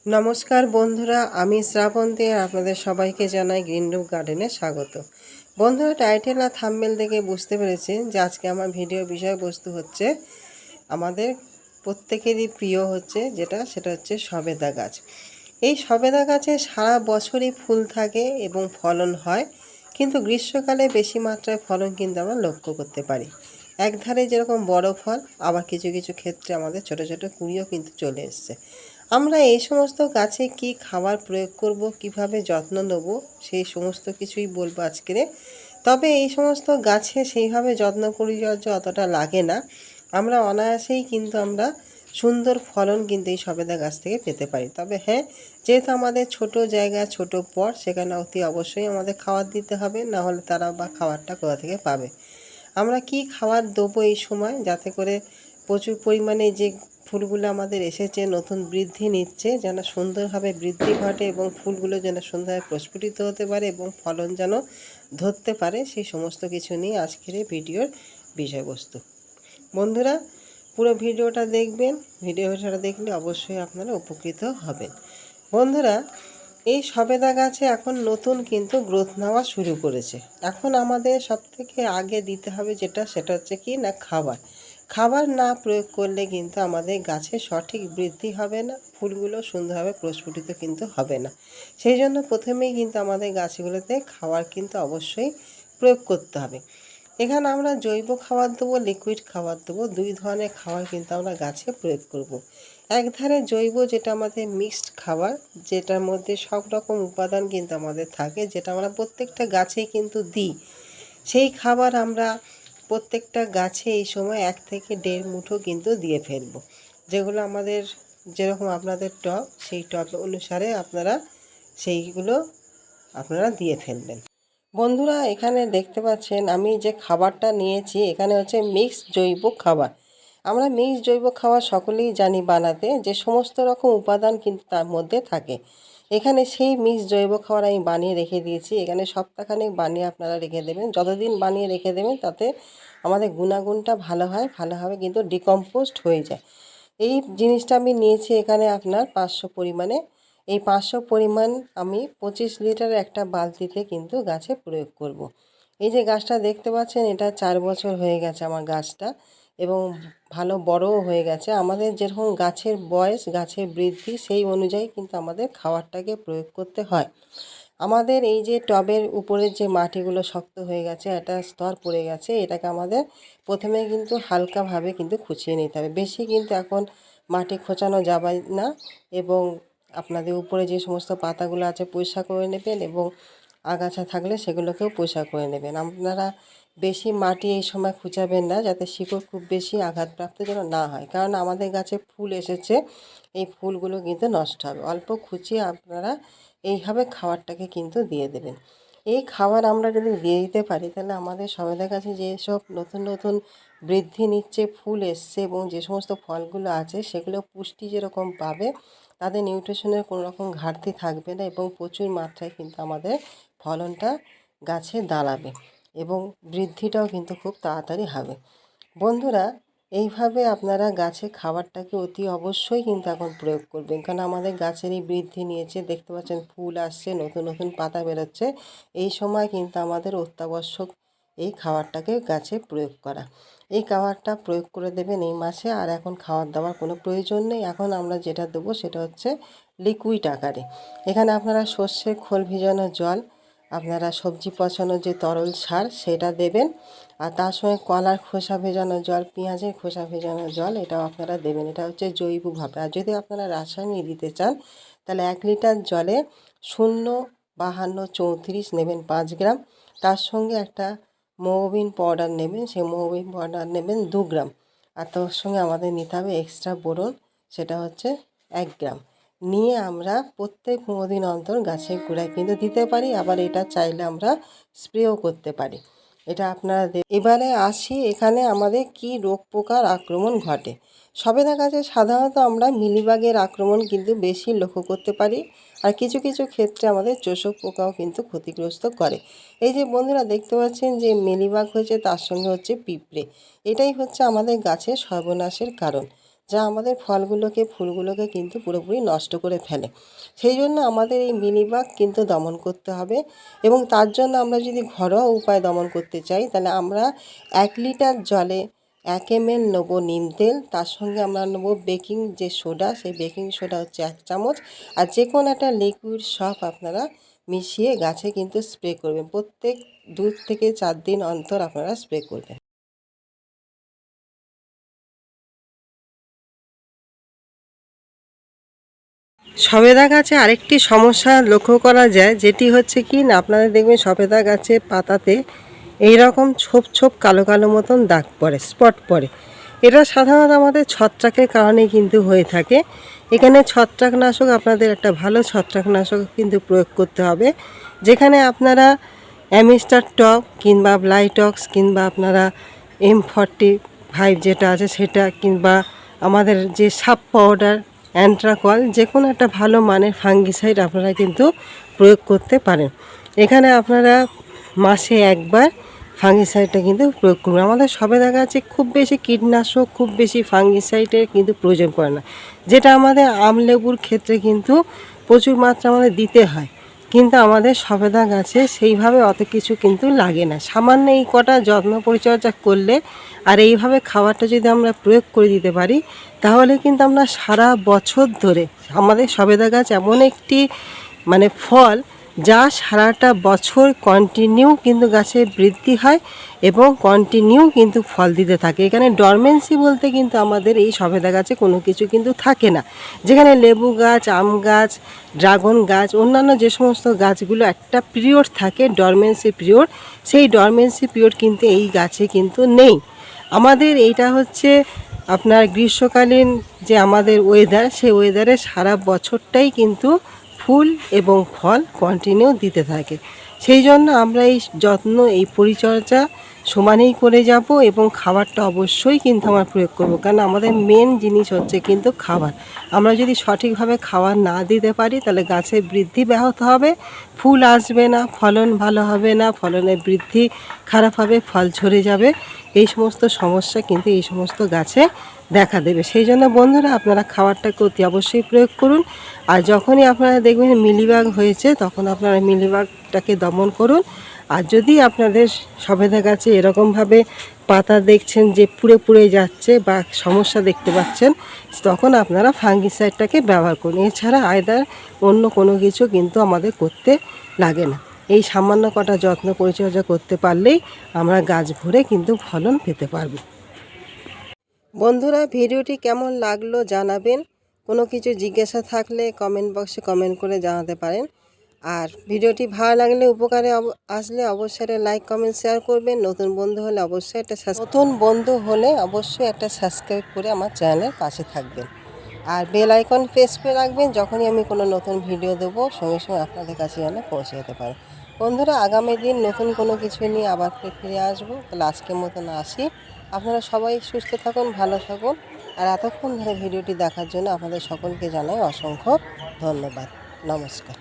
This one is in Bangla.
নমস্কার বন্ধুরা, আমি শ্রাবন্তী আর আপনাদের সবাইকে জানাই গ্রিন রুম গার্ডেনে স্বাগত। বন্ধুরা, টাইটেল আর থাম্বনেল দেখে বুঝতে পেরেছেন যে আজকে আমার ভিডিও বিষয়বস্তু হচ্ছে আমাদের প্রত্যেকেরই প্রিয় সেটা হচ্ছে সবেদা গাছ। এই সবেদা গাছে সারা বছরই ফুল থাকে এবং ফলন হয়, কিন্তু গ্রীষ্মকালে বেশি মাত্রায় ফলন কিন্তু আমরা লক্ষ্য করতে পারি। একধারে যেরকম বড় ফল, আবার কিছু কিছু ক্ষেত্রে আমাদের ছোট ছোট কুঁড়িও কিন্তু চলে এসছে। আমরা এই সমস্ত গাছে কি খাবার প্রয়োগ করব, কিভাবে যত্ন নেব, সেই সমস্ত কিছুই বলবো আজকে। তবে এই সমস্ত গাছে সেইভাবে যত্ন পরিচর্যা অতটা লাগে না, আমরা অনায়াসেই কিন্তু আমরা সুন্দর ফলন কিন্তু এই সবেদা গাছ থেকে পেতে পারি। তবে হ্যাঁ, যেহেতু আমাদের ছোট জায়গা, ছোট পট, সেখানে অতি অবশ্যই আমাদের খাবার দিতে হবে, না হলে তারা বা খাবারটা কোথা থেকে পাবে। আমরা কি খাবার দেবো এই সময়, যাতে করে প্রচুর পরিমাণে যে ফুলগুলো আমাদের এসেছে নতুন বৃদ্ধি নিচ্ছে, যেন সুন্দরভাবে বৃদ্ধি ঘটে এবং ফুলগুলো যেন সুন্দরভাবে প্রস্ফুটিত হতে পারে এবং ফলন যেন ধরতে পারে, সেই সমস্ত কিছু নিয়ে আজকের এই ভিডিওর বিষয়বস্তু। বন্ধুরা, পুরো ভিডিওটা দেখবেন। ভিডিওটা দেখলে অবশ্যই আপনারা উপকৃত হবেন। বন্ধুরা, এই সবেদা গাছে এখন নতুন কিন্তু গ্রোথ নেওয়া শুরু করেছে। এখন আমাদের সবথেকে আগে দিতে হবে সেটা হচ্ছে কি না, খাবার। খাবার না প্রয়োগ করলে কিন্তু আমাদের গাছে সঠিক বৃদ্ধি হবে না, ফুলগুলো সুন্দরভাবে প্রস্ফুটিত কিন্তু হবে না। সেই জন্য প্রথমেই কিন্তু আমাদের গাছগুলোতে খাবার কিন্তু অবশ্যই প্রয়োগ করতে হবে। এখানে আমরা জৈব খাবার দেবো, লিকুইড খাবার দেবো, দুই ধরনের খাবার কিন্তু আমরা গাছে প্রয়োগ করব। একধারে জৈব, যেটা আমাদের মিক্সড খাবার, যেটার মধ্যে সব রকম উপাদান কিন্তু আমাদের থাকে, যেটা আমরা প্রত্যেকটা গাছেই কিন্তু দিই। সেই খাবার আমরা প্রত্যেকটা গাছে এই সময় 1 থেকে 1.5 মুঠো কিন্তু দিয়ে ফেলবো। যেগুলো আমাদের, যেরকম আপনাদের টব, সেই টব অনুসারে আপনারা সেইগুলো দিয়ে ফেলবেন। বন্ধুরা, এখানে দেখতে পাচ্ছেন আমি যে খাবারটা নিয়েছি, এখানে হচ্ছে মিক্সড জৈব খাবার। আমরা মিক্সড জৈব খাবার সকলেই জানি বানাতে, যে সমস্ত রকম উপাদান কিন্তু তার মধ্যে থাকে। এখানে সেই মিক্সড জৈব খাবার আমি বানিয়ে রেখে দিয়েছি। এখানে সপ্তাহখানেক বানিয়ে আপনারা রেখে দেবেন। যতদিন বানিয়ে রেখে দেবেন তাতে আমাদের গুণাগুণটা ভালোভাবে কিন্তু ডিকম্পোস্ট হয়ে যায়। এই জিনিসটা আমি নিয়েছি এখানে আপনার 500 পরিমাণে। এই 500 পরিমাণ আমি 25 লিটারের একটা বালতিতে কিন্তু গাছে প্রয়োগ করব। এই যে গাছটা দেখতে পাচ্ছেন, এটা 4 বছর হয়ে গেছে আমার গাছটা, এবং ভালো বড়ও হয়ে গেছে। আমাদের যেরকম গাছের বয়স, গাছের বৃদ্ধি, সেই অনুযায়ী কিন্তু আমাদের খাবারটাকে প্রয়োগ করতে হয়। আমাদের এই যে টবের উপরের যে মাটিগুলো শক্ত হয়ে গেছে, একটা স্তর পড়ে গেছে, এটাকে আমাদের প্রথমে কিন্তু হালকাভাবে কিন্তু খুঁচিয়ে নিতে হবে। বেশি কিন্তু এখন মাটি খোঁচানো যাবে না, এবং আপনাদের উপরে যে সমস্ত পাতাগুলো আছে পরিষ্কার করে নেবেন, এবং আগাছা থাকলে সেগুলোকেও পরিষ্কার করে নেবেন। আপনারা বেশি মাটি এই সময় খুঁচাবেন না, যাতে শিকড় খুব বেশি আঘাতপ্রাপ্ত যেন না হয়, কারণ আমাদের গাছে ফুল এসেছে, এই ফুলগুলো কিন্তু নষ্ট হবে। অল্প খুঁচিয়ে আপনারা এইভাবে খাবারটাকে কিন্তু দিয়ে দেবেন। এই খাবার আমরা যদি দিয়ে দিতে পারি, তাহলে আমাদের সবেদা গাছে যেসব নতুন নতুন বৃদ্ধি নিচ্ছে, ফুল এসছে, এবং যে সমস্ত ফলগুলো আছে সেগুলো পুষ্টি যেরকম পাবে, তাদের নিউট্রিশনের কোনো রকম ঘাটতি থাকবে না, এবং প্রচুর মাত্রায় কিন্তু আমাদের ফলনটা গাছে দাঁড়াবে, এবং বৃদ্ধিটাও কিন্তু খুব তাড়াতাড়ি হবে। বন্ধুরা, এইভাবে আপনারা গাছে খাবারটাকে অতি অবশ্যই কিন্তু এখন প্রয়োগ করবেন, কারণ আমাদের গাছের এই বৃদ্ধি নিয়েছে, দেখতে পাচ্ছেন ফুল আসছে, নতুন নতুন পাতা বেরোচ্ছে। এই সময় কিন্তু আমাদের অত্যাবশ্যক এই খাবারটাকে গাছে প্রয়োগ করা। এই খাবারটা প্রয়োগ করে দেবেন এই মাসে, আর এখন খাবার দাবার কোনো প্রয়োজন নেই। এখন আমরা যেটা দেবো সেটা হচ্ছে লিকুইড আকারে। এখানে আপনারা সর্ষের খোল ভিজানো জল, আপনারা সবজি পচানোর যে তরল সার, সেটা দেবেন। আর তার সঙ্গে কলার খোসা ভেজানো জল, পেঁয়াজের খোসা ভেজানো জল, এটাও আপনারা দেবেন। এটা হচ্ছে জৈবভাবে। আর যদি আপনারা রাসায়নিক দিতে চান, তাহলে 1 লিটার জলে 05234 নেবেন 5 গ্রাম। তার সঙ্গে একটা মোবিন পাউডার নেবেন, সেই মোবিন পাউডার নেবেন 2 গ্রাম। আর তার সঙ্গে আমাদের নিতে হবে এক্সট্রা বোরন, সেটা হচ্ছে 1 গ্রাম। নিয়ে আমরা প্রত্যেক 15 দিন অন্তর গাছের গোড়ায় কিন্তু দিতে পারি, আবার এটা চাইলে আমরা স্প্রেও করতে পারি। এটা আপনারা এবারে আসি, এখানে আমাদের কি রোগ পোকার আক্রমণ ঘটে। সবেদা গাছে সাধারণত আমরা মিলিবাগের আক্রমণ কিন্তু বেশি লক্ষ্য করতে পারি, আর কিছু কিছু ক্ষেত্রে আমাদের চোষক পোকাও কিন্তু ক্ষতিগ্রস্ত করে। এই যে বন্ধুরা দেখতে পাচ্ছেন যে মিলিবাগ হয়েছে, তার সঙ্গে হচ্ছে পিঁপড়ে, এটাই হচ্ছে আমাদের গাছের সর্বনাশের কারণ। যা আমাদের ফলগুলোকে ফুলগুলোকে কিন্তু পুরোপুরি নষ্ট করে ফেলে। সেই জন্য আমাদের এই মিলিবাগ কিন্তু দমন করতে হবে, এবং তার জন্য আমরা যদি ঘরোয়া উপায় দমন করতে চাই তাহলে আমরা 1 লিটার জলে 1 ml নেবো নিম তেল, তার সঙ্গে আমরা নেবো বেকিং যে সোডা, সেই বেকিং সোডা হচ্ছে 1 চামচ, আর যে কোনো একটা লিকুইড সব আপনারা মিশিয়ে গাছে কিন্তু স্প্রে করবেন। প্রত্যেক 2 থেকে 4 দিন অন্তর আপনারা স্প্রে করবেন। সবেদা গাছে আরেকটি সমস্যা লক্ষ্য করা যায়, যেটি হচ্ছে কি না, আপনারা দেখবেন সবেদা গাছে পাতাতে এই রকম ছোপ ছোপ কালো কালো মতন দাগ পড়ে, স্পট পড়ে। এটা সাধারণত আমাদের ছত্রাকের কারণে কিন্তু হয়ে থাকে। এখানে ছত্রাকনাশক, আপনাদের একটা ভালো ছত্রাকনাশক কিন্তু প্রয়োগ করতে হবে, যেখানে আপনারা অ্যামিস্টার টপ কিংবা ব্লাইটক্স কিংবা আপনারা M45 যেটা আছে সেটা, কিংবা আমাদের যে সাপ পাউডার, অ্যান্ট্রাকল, যে কোনো একটা ভালো মানের ফাঙ্গিসাইড আপনারা কিন্তু প্রয়োগ করতে পারেন। এখানে আপনারা মাসে একবার ফাঙ্গিসাইডটা কিন্তু প্রয়োগ করবেন। আমাদের সবেদা গাছে খুব বেশি কীটনাশক, খুব বেশি ফাঙ্গিসাইডের কিন্তু প্রয়োজন পড়ে না, যেটা আমাদের আমলেবুর ক্ষেত্রে কিন্তু প্রচুর মাত্রা আমাদের দিতে হয়, কিন্তু আমাদের সবেদা গাছে সেইভাবে অত কিছু কিন্তু লাগে না। সামান্য এই কটা যত্ন পরিচর্যা করলে আর এইভাবে খাবারটা যদি আমরা প্রয়োগ করে দিতে পারি, তাহলে কিন্তু আমরা সারা বছর ধরে, আমাদের সবেদা গাছ এমন একটি ফল যা সারাটা বছর কন্টিনিউ কিন্তু গাছে বৃদ্ধি হয় এবং কন্টিনিউ কিন্তু ফল দিতে থাকে। এখানে ডরমেন্সি বলতে কিন্তু আমাদের এই সবেদা গাছে কোনো কিছু কিন্তু থাকে না। যেখানে লেবু গাছ, আম গাছ, ড্রাগন গাছ, অন্যান্য যে সমস্ত গাছগুলো একটা পিরিয়ড থাকে ডরমেন্সি পিরিয়ড, সেই ডরমেন্সি পিরিয়ড কিন্তু এই গাছে কিন্তু নেই। আমাদের এইটা হচ্ছে আপনার গ্রীষ্মকালীন যে আমাদের ওয়েদার, সেই ওয়েদারে সারা বছরটাই কিন্তু ফুল এবং ফল কন্টিনিউ দিতে থাকে। সেই জন্য আমরা এই যত্ন, এই পরিচর্যা সমানেই করে যাব, এবং খাবারটা অবশ্যই কিন্তু আমরা প্রয়োগ করব, কারণ আমাদের মেন জিনিস হচ্ছে কিন্তু খাবার। আমরা যদি সঠিকভাবে খাবার না দিতে পারি তাহলে গাছের বৃদ্ধি ব্যাহত হবে, ফুল আসবে না, ফলন ভালো হবে না, ফলনের বৃদ্ধি খারাপ হবে, ফল ঝরে যাবে। এই সমস্ত সমস্যা কিন্তু এই সমস্ত গাছে দেখা দেবে। সেই জন্য বন্ধুরা, আপনারা খাবারটাকে অতি অবশ্যই প্রয়োগ করুন। আর যখনই আপনারা দেখবেন মিলিবাগ হয়েছে, তখন আপনারা মিলিবাগটাকে দমন করুন। আর যদি আপনাদের সবেদা গাছে এরকমভাবে পাতা দেখছেন যে পুড়ে পুড়ে যাচ্ছে বা সমস্যা দেখতে পাচ্ছেন, তখন আপনারা ফাঙ্গিসাইডটাকে ব্যবহার করুন। এছাড়া আয়দার অন্য কোনো কিছু কিন্তু আমাদের করতে লাগে না। এই সামান্য কটা যত্ন পরিচর্যা করতে পারলেই আমরা গাছ ভরে কিন্তু ফলন পেতে পারবো। বন্ধুরা, ভিডিওটি কেমন লাগলো জানাবেন। কোনো কিছু জিজ্ঞাসা থাকলে কমেন্ট বক্সে কমেন্ট করে জানাতে পারেন। আর ভিডিওটি ভালো লাগলে, উপকারে আসলে অবশ্যই একটা লাইক, কমেন্ট, শেয়ার করবেন। নতুন বন্ধু হলে অবশ্যই একটা সাবস্ক্রাইব করে আমার চ্যানেলের পাশে থাকবেন। আর বেল আইকন প্রেস করে রাখবেন, যখনই আমি কোনো নতুন ভিডিও দেবো সঙ্গে সঙ্গে আপনাদের কাছে যেন পৌঁছে যেতে পারে। বন্ধুরা, আগামী দিন নতুন কোনো কিছু নিয়ে আবার ফিরে আসবো। তাহলে আজকের মতন আসি। আপনারা সবাই সুস্থ থাকুন, ভালো থাকুন। আর এতক্ষণ ধরে ভিডিওটি দেখার জন্য আপনাদের সকলকে জানাই অসংখ্য ধন্যবাদ। নমস্কার।